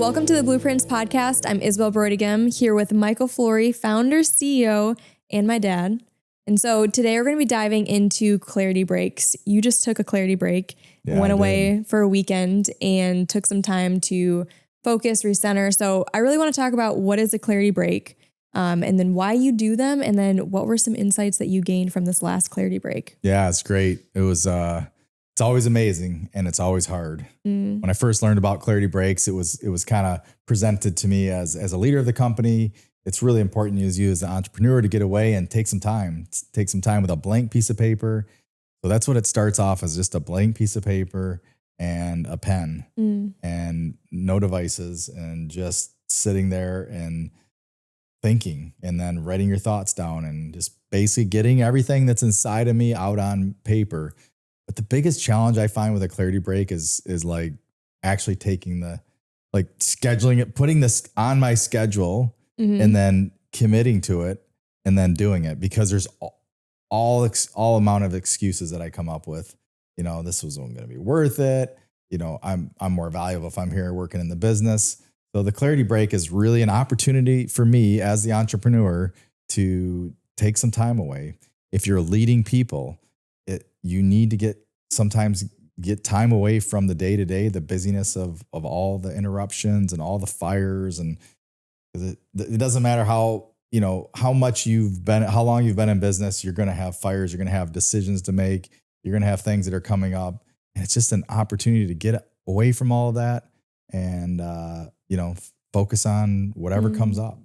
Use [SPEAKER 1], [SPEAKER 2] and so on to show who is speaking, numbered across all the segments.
[SPEAKER 1] Welcome to the Blueprints podcast. I'm Isabelle Brodigam here with Michael Flory, founder, CEO, and my dad. And so today we're going to be diving into clarity breaks. You just took a clarity break, went away for a weekend and took some time to focus, recenter. So I really want to talk about what is a clarity break, and then why you do them, and then what were some insights that you gained from this last clarity break.
[SPEAKER 2] Yeah, it's great. It's always amazing and it's always hard. When I first learned about clarity breaks, it was kind of presented to me as a leader of the company. It's really important as you as an entrepreneur to get away and take some time with a blank piece of paper. So that's what it starts off as, just a blank piece of paper and a pen and no devices, and just sitting there and thinking, and then writing your thoughts down, and just basically getting everything that's inside of me out on paper. But the biggest challenge I find with a clarity break is like actually scheduling it, putting this on my schedule, and then committing to it, and then doing it, because there's all amount of excuses that I come up with. This wasn't going to be worth it. I'm more valuable if I'm here working in the business. So the clarity break is really an opportunity for me as the entrepreneur to take some time away. If you're leading people, you need to sometimes get time away from the day-to-day, the busyness of all the interruptions and all the fires. And it doesn't matter how long you've been in business, you're going to have fires, you're going to have decisions to make, you're going to have things that are coming up. And it's just an opportunity to get away from all of that and, focus on whatever comes up.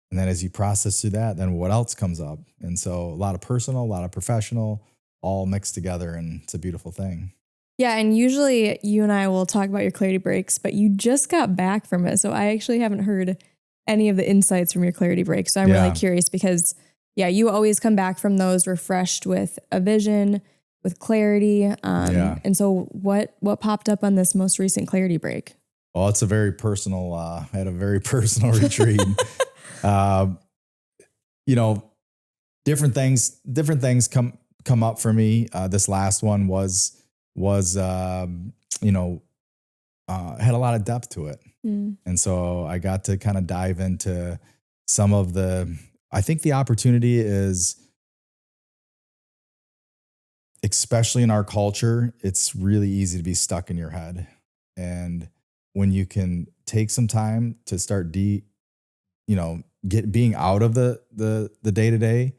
[SPEAKER 2] And then as you process through that, then what else comes up? And so a lot of personal, a lot of professional, all mixed together, and it's a beautiful thing.
[SPEAKER 1] Yeah, and usually you and I will talk about your clarity breaks, but you just got back from it. So I actually haven't heard any of the insights from your clarity break. So I'm really curious because, you always come back from those refreshed with a vision, with clarity. And so what popped up on this most recent clarity break?
[SPEAKER 2] Well, it's a very personal, I had a very personal retreat. Different things come up for me. This last one was had a lot of depth to it. And so I got to kind of dive into some of I think the opportunity is, especially in our culture, it's really easy to be stuck in your head. And when you can take some time to start being out of the day-to-day,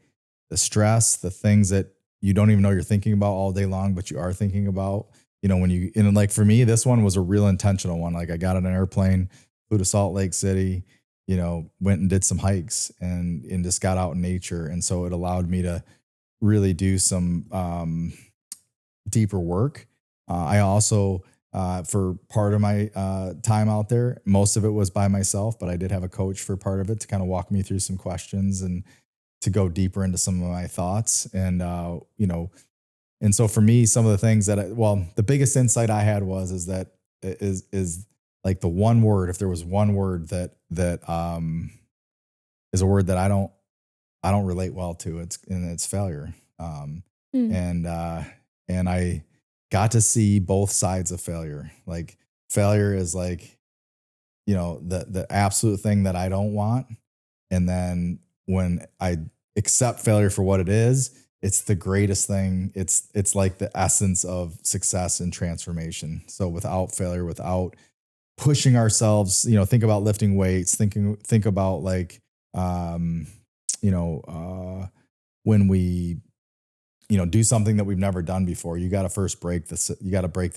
[SPEAKER 2] the stress, the things that you don't even know you're thinking about all day long, but you are thinking about, for me, this one was a real intentional one. Like, I got on an airplane, flew to Salt Lake City, went and did some hikes and just got out in nature. And so it allowed me to really do some deeper work. I also, for part of my time out there, most of it was by myself, but I did have a coach for part of it to kind of walk me through some questions and to go deeper into some of my thoughts. And, and so for me, some of the things the biggest insight I had is like the one word, if there was one word that is a word that I don't relate well to, it's failure. And I got to see both sides of failure. Like, failure is like, the absolute thing that I don't want. And then when I accept failure for what it is, it's the greatest thing. It's like the essence of success and transformation. So without failure, without pushing ourselves, think about lifting weights, think about like, when we, do something that we've never done before, you got to first break the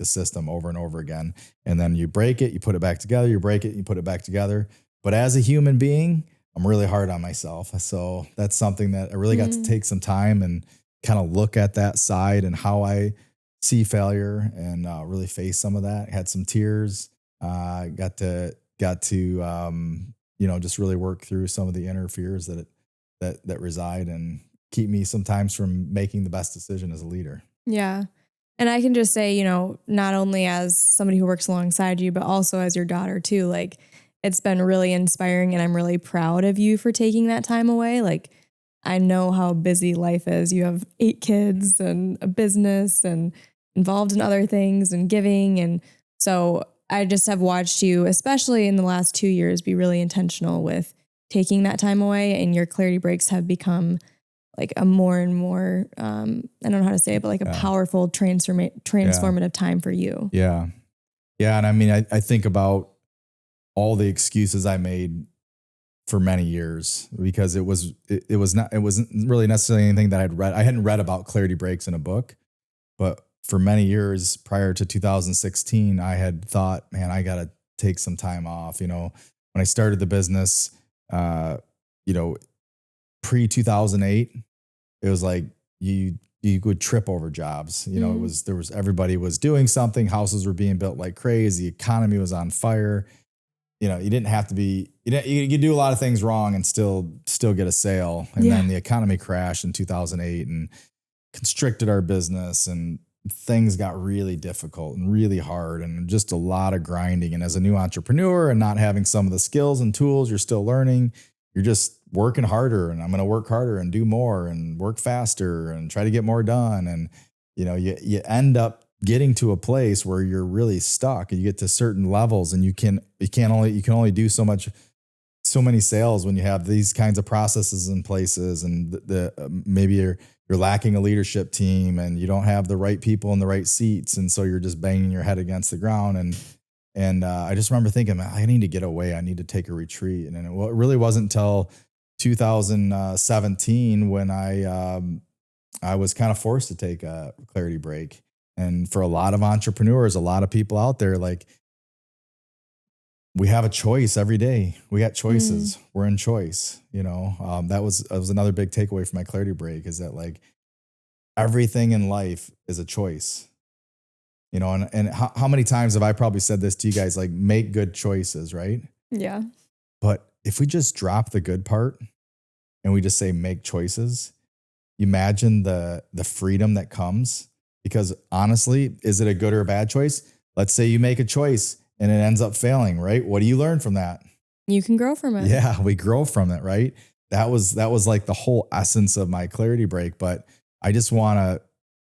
[SPEAKER 2] system over and over again. And then you break it, you put it back together, you break it, you put it back together. But as a human being, I'm really hard on myself. So that's something that I really got to take some time and kind of look at that side and how I see failure, and really face some of that. Had some tears, got to just really work through some of the inner fears that reside and keep me sometimes from making the best decision as a leader.
[SPEAKER 1] Yeah. And I can just say, not only as somebody who works alongside you, but also as your daughter too, like, it's been really inspiring, and I'm really proud of you for taking that time away. Like, I know how busy life is. You have 8 kids and a business and involved in other things and giving. And so I just have watched you, especially in the last 2 years, be really intentional with taking that time away, and your clarity breaks have become like a more and more, I don't know how to say it, but like a powerful transformative time for you.
[SPEAKER 2] Yeah. Yeah. And I mean, I think about all the excuses I made for many years because it wasn't really necessarily anything that I'd read. I hadn't read about clarity breaks in a book, but for many years prior to 2016, I had thought, man, I got to take some time off. When I started the business, you know, pre 2008, it was like you would trip over jobs. Everybody was doing something. Houses were being built like crazy. The economy was on fire. You didn't have to be, you could do a lot of things wrong and still get a sale. And then the economy crashed in 2008 and constricted our business, and things got really difficult and really hard and just a lot of grinding. And as a new entrepreneur and not having some of the skills and tools you're still learning, you're just working harder, and I'm going to work harder and do more and work faster and try to get more done. And, you end up getting to a place where you're really stuck, and you get to certain levels, and you can only do so many sales when you have these kinds of processes in places, and maybe you're lacking a leadership team, and you don't have the right people in the right seats, and so you're just banging your head against the ground. And I just remember thinking, man, I need to get away. I need to take a retreat. And it really wasn't until 2017 when I was kind of forced to take a clarity break. And for a lot of entrepreneurs, a lot of people out there, like, we have a choice every day. We got choices. We're in choice. That was another big takeaway from my clarity break, is that like everything in life is a choice. And how many times have I probably said this to you guys, like, make good choices, right?
[SPEAKER 1] Yeah.
[SPEAKER 2] But if we just drop the good part and we just say make choices, imagine the freedom that comes. Because honestly, is it a good or a bad choice? Let's say you make a choice and it ends up failing, right? What do you learn from that?
[SPEAKER 1] You can grow from it.
[SPEAKER 2] Yeah, we grow from it, right? That was like the whole essence of my clarity break. But I just want to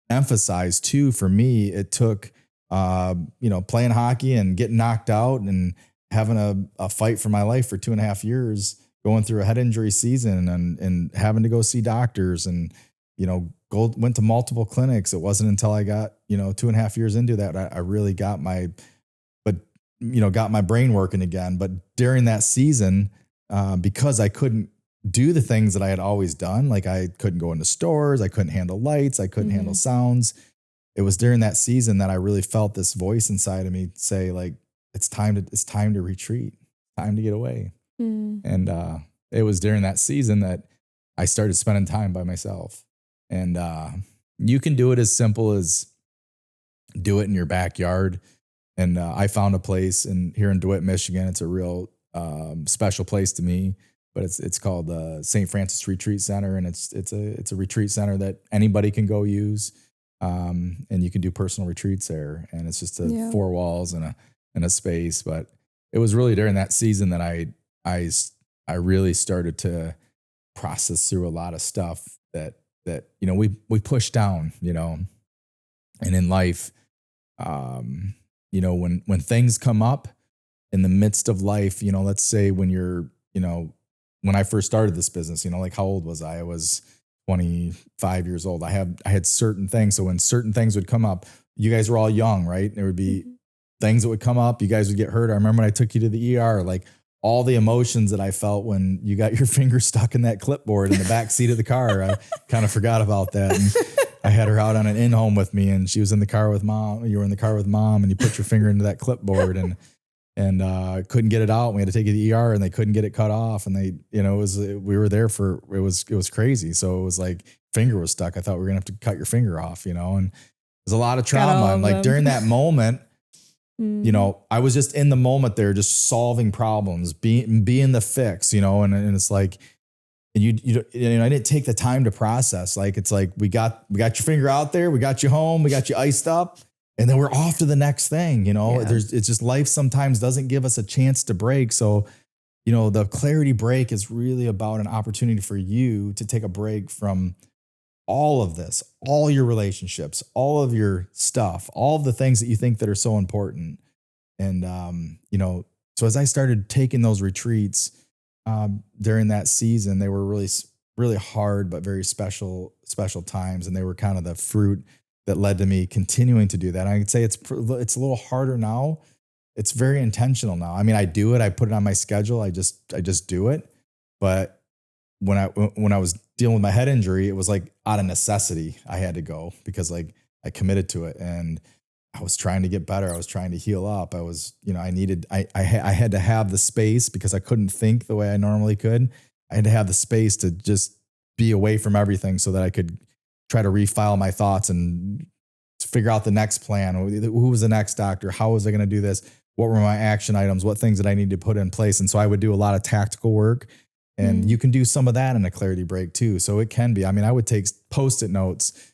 [SPEAKER 2] emphasize too, for me, it took, playing hockey and getting knocked out and having a fight for my life for 2.5 years, going through a head injury season and having to go see doctors and, went to multiple clinics. It wasn't until I got, 2.5 years into that, I really got my brain working again. But during that season, because I couldn't do the things that I had always done, like I couldn't go into stores, I couldn't handle lights, I couldn't handle sounds. It was during that season that I really felt this voice inside of me say, like, it's time to retreat, time to get away. And it was during that season that I started spending time by myself. And you can do it as simple as do it in your backyard. And I found a place here in DeWitt, Michigan. It's a real special place to me, but it's called St. Francis Retreat Center, and it's a retreat center that anybody can go use, and you can do personal retreats there. And it's just 4 walls and a space. But it was really during that season that I really started to process through a lot of stuff that we push down, and in life, when things come up in the midst of life, let's say when you're, when I first started this business, like how old was I? I was 25 years old. I had certain things. So when certain things would come up, you guys were all young, right? There would be things that would come up. You guys would get hurt. I remember when I took you to the ER, like all the emotions that I felt when you got your finger stuck in that clipboard in the back seat of the car. I kind of forgot about that. And I had her out on an in-home with me, and she was in the car with mom. You were in the car with mom, and you put your finger into that clipboard and couldn't get it out. We had to take it to the ER, and they couldn't get it cut off. And we were there for, it was crazy. So it was like finger was stuck. I thought we were going to have to cut your finger off, and there's a lot of trauma. And like during that moment, I was just in the moment there, just solving problems, being the fix, and it's like, and I didn't take the time to process. Like, it's like, we got your finger out there, we got you home, we got you iced up, and then we're off to the next thing. It's just life sometimes doesn't give us a chance to break. So, the clarity break is really about an opportunity for you to take a break from all of this, all your relationships, all of your stuff, all of the things that you think that are so important, And, so as I started taking those retreats, during that season, they were really, really hard, but very special times. And they were kind of the fruit that led to me continuing to do that. I could say it's a little harder now. It's very intentional now. I mean, I do it, I put it on my schedule. I just do it. But when I was dealing with my head injury, it was like out of necessity. I had to go because like I committed to it, and I was trying to get better. I was trying to heal up. I was, I had to have the space because I couldn't think the way I normally could. I had to have the space to just be away from everything so that I could try to refile my thoughts and figure out the next plan. Who was the next doctor? How was I going to do this? What were my action items? What things did I need to put in place? And so I would do a lot of tactical work, and you can do some of that in a clarity break too. So it can be, I mean, I would take Post-it notes,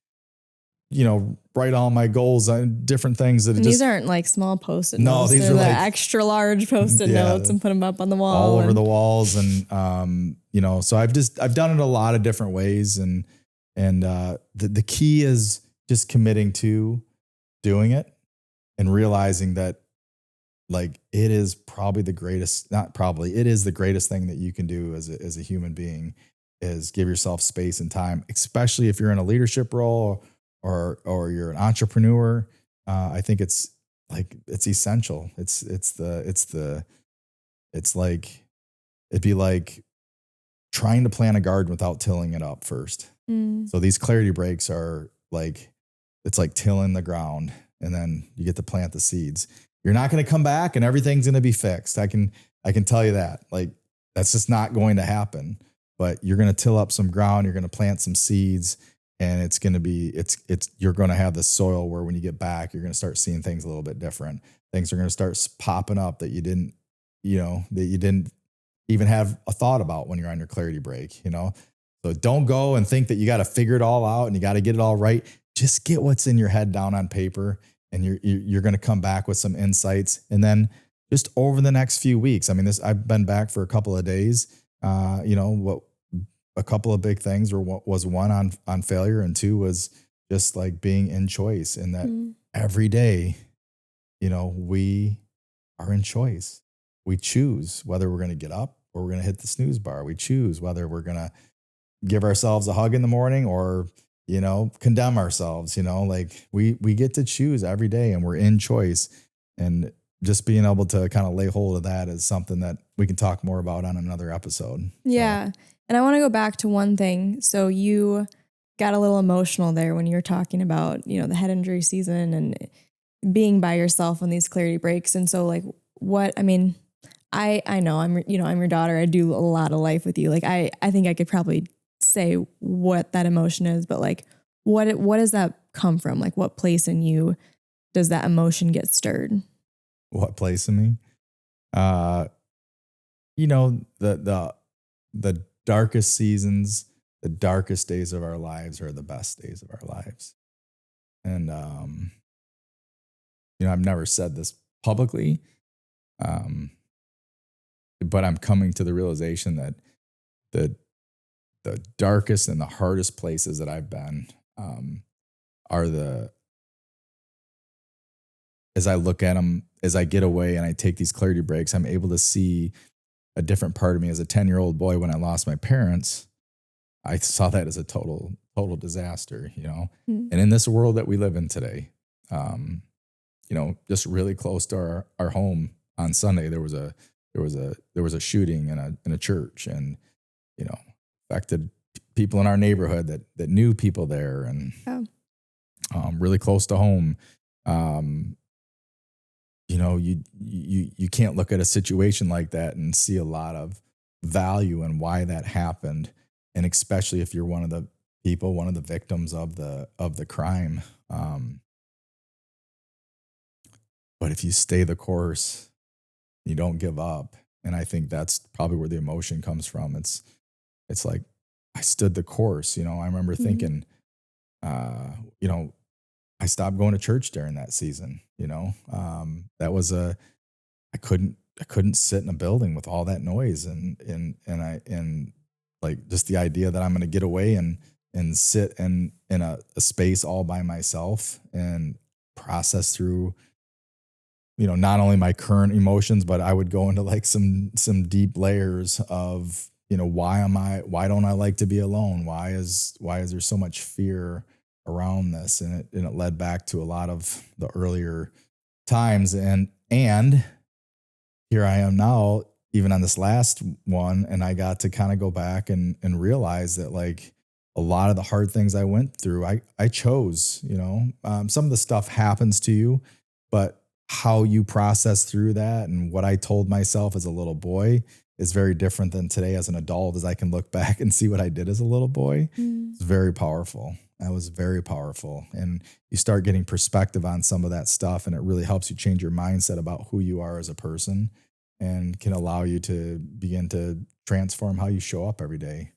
[SPEAKER 2] write all my goals on different things that
[SPEAKER 1] these aren't like small Post-it
[SPEAKER 2] no,
[SPEAKER 1] notes.
[SPEAKER 2] these
[SPEAKER 1] They're
[SPEAKER 2] are
[SPEAKER 1] the
[SPEAKER 2] like
[SPEAKER 1] extra large Post-it notes and put them up on the wall.
[SPEAKER 2] All over the walls. And, so I've done it a lot of different ways. And the key is just committing to doing it and realizing that like it is probably the greatest, not probably, it is the greatest thing that you can do as a human being is give yourself space and time, especially if you're in a leadership role or you're an entrepreneur. I think it's essential. It'd be like trying to plant a garden without tilling it up first. So these clarity breaks are like, it's like tilling the ground, and then you get to plant the seeds. You're not going to come back and everything's going to be fixed. I can tell you that. Like, that's just not going to happen. But you're going to till up some ground, you're going to plant some seeds, and it's going to be, you're going to have the soil where when you get back, you're going to start seeing things a little bit different. Things are going to start popping up that you didn't even have a thought about when you're on your clarity break, So don't go and think that you got to figure it all out and you got to get it all right. Just get what's in your head down on paper, and you're going to come back with some insights. And then just over the next few weeks, I mean, I've been back for a couple of days. A couple of big things was one on failure, and two was just like being in choice, and that every day, we are in choice. We choose whether we're going to get up or we're going to hit the snooze bar. We choose whether we're going to give ourselves a hug in the morning or, condemn ourselves, like we get to choose every day, and we're in choice. And just being able to kind of lay hold of that is something that we can talk more about on another episode.
[SPEAKER 1] Yeah. So. And I want to go back to one thing. So you got a little emotional there when you were talking about, the head injury season and being by yourself on these clarity breaks. And so like I know I'm your daughter. I do a lot of life with you. Like I think I could probably say what that emotion is, but like what does that come from? Like what place in you does that emotion get stirred?
[SPEAKER 2] What place in me? The darkest seasons, the darkest days of our lives are the best days of our lives. And I've never said this publicly. But I'm coming to the realization that the darkest and the hardest places that I've been are as I look at them, as I get away and I take these clarity breaks, I'm able to see a different part of me. As a 10-year-old boy, when I lost my parents, I saw that as a total disaster, And in this world that we live in today, just really close to our home on Sunday, there was a shooting in a church, and affected people in our neighborhood that knew people there, and really close to home. You can't look at a situation like that and see a lot of value in why that happened, and especially if you're one of the victims of the crime. But if you stay the course, you don't give up. And I think that's probably where the emotion comes from. It's like I stood the course. I remember thinking, I stopped going to church during that season. That was I couldn't sit in a building with all that noise, and like just the idea that I'm going to get away and sit in a space all by myself and process through not only my current emotions, but I would go into like some deep layers of, why don't I like to be alone? Why is there so much fear around this? And it led back to a lot of the earlier times. And here I am now, even on this last one, and I got to kind of go back and realize that like a lot of the hard things I went through, I chose, some of the stuff happens to you, but how you process through that and what I told myself as a little boy is very different than today as an adult, as I can look back and see what I did as a little boy. It's very powerful. That was very powerful. And you start getting perspective on some of that stuff, and it really helps you change your mindset about who you are as a person and can allow you to begin to transform how you show up every day.